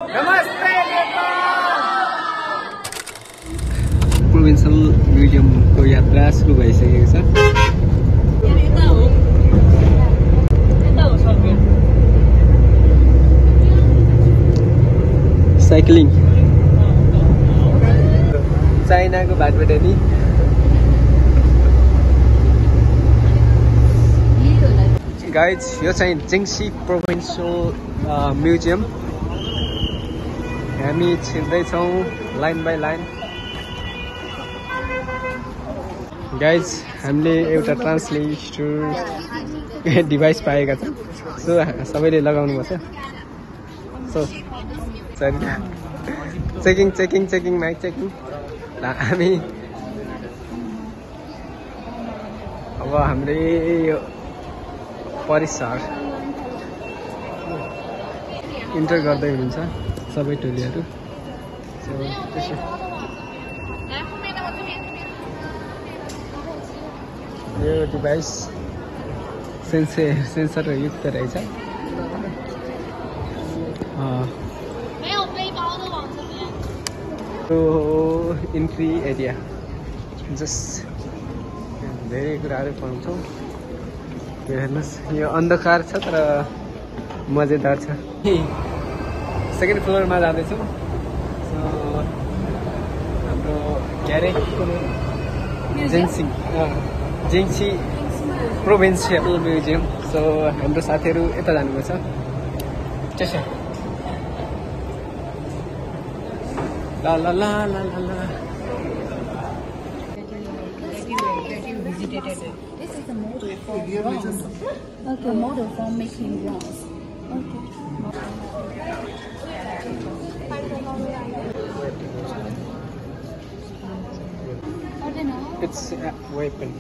नमस्ते प्रोभिन्सियल म्युजियमको यात्रा सुरु भइसकेको छ। साइक्लिङ चाइनाको भाटबाट नि गाइज यो चाहिँ जिङसी प्रोभिन्सियल म्युजियम। हामी छिर्दैछौँ लाइन बाई लाइन। गाइज हामीले एउटा ट्रान्सलेटर डिभाइस पाएका छौँ, सो सबैले लगाउनुपर्छ। So checking checking checking mic checking. हामी अब हाम्रै यो परिसर इन्टर गर्दै हुनुहुन्छ सबै टोलीहरू। यो डिभाइस सेन्सरयुक्त रहेछ। इन्ट्री एरिया जस्ट धेरै कुराहरू पाउँछौँ। यो हेर्नुहोस्, यो अन्धकार छ तर मजेदार छ। सेकेन्ड फ्लोरमा जाँदैछौँ। सो हाम्रो क्यारे जिङसी प्रोभिन्सियल म्युजियम। सो हाम्रो साथीहरू यता जानुपर्छ। त्यसो ला ला ला ला ला ला। This is a model for bronze. Okay, model for making bronze. Okay. It's a weapon.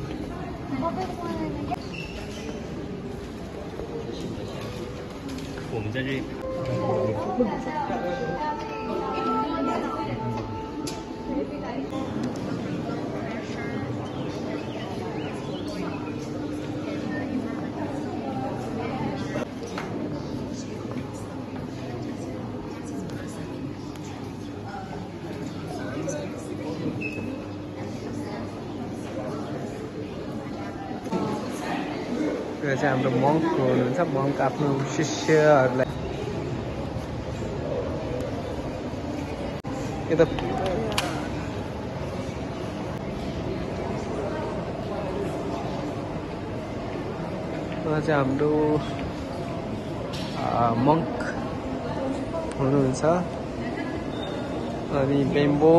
यो चाहिँ हाम्रो मङ्क हुनुहुन्छ। मङ्क आफ्नो शिष्यहरूलाई यता चाहिँ हाम्रो मङ्क हुनुहुन्छ। अनि bamboo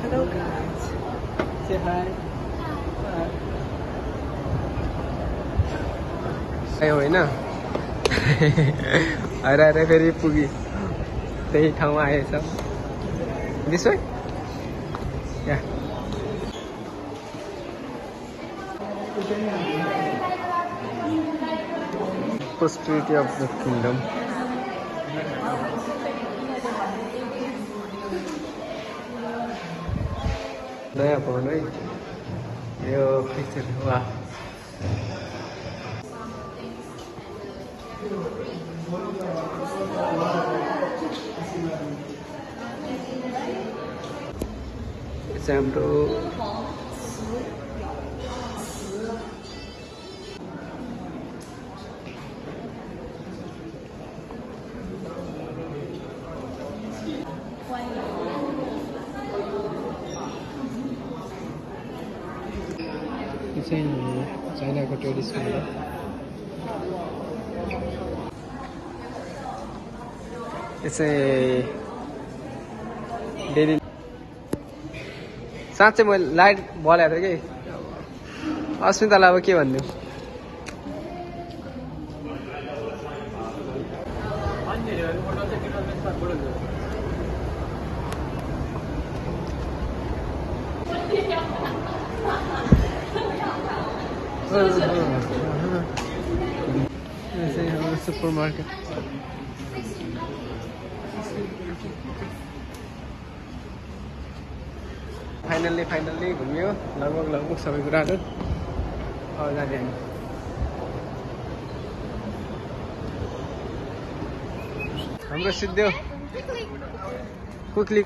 Hello guys. Say hi. आयो होइन हराएर फेरि पुगी त्यही ठाउँमा आएछ। This way? Yeah. Prosperity of the kingdom. नयाँ भवन है यो पिक्चर। वा हाम्रो चाइनाको ट्रेडिसनल हो। यो चाहिँ डेली साँच्चै मैले लाइट बलेको थिएँ कि अस्मितालाई अब के भन्नु। Supermarket. फाइनल्ली घुम्यो लगभग सबै कुराहरू अब जाने हामी हाम्रो सिद्धो कुक्ली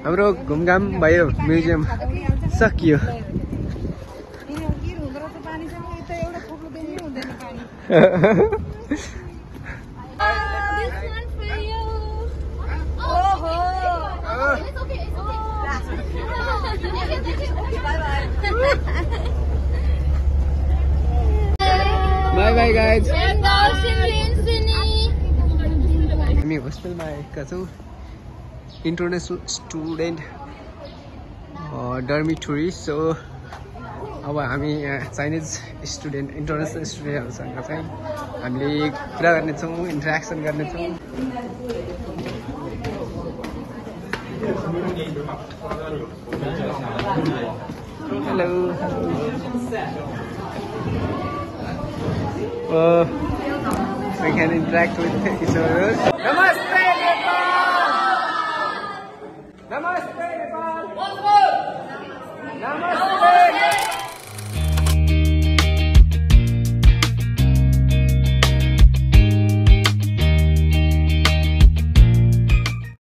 हाम्रो घुमघाम भयो म्युजियम सकियो बाई गाइज हामी होस्टेलमा आएका छौँ इन्टरनेसनल स्टुडेन्ट डर्मिटोरी सो अब हामी चाइनिज स्टुडेन्ट इन्टरनेसनल स्टुडेन्टहरूसँग चाहिँ हामीले कुरा गर्नेछौँ इन्टरेक्सन गर्नेछौँ hello we can interact with each other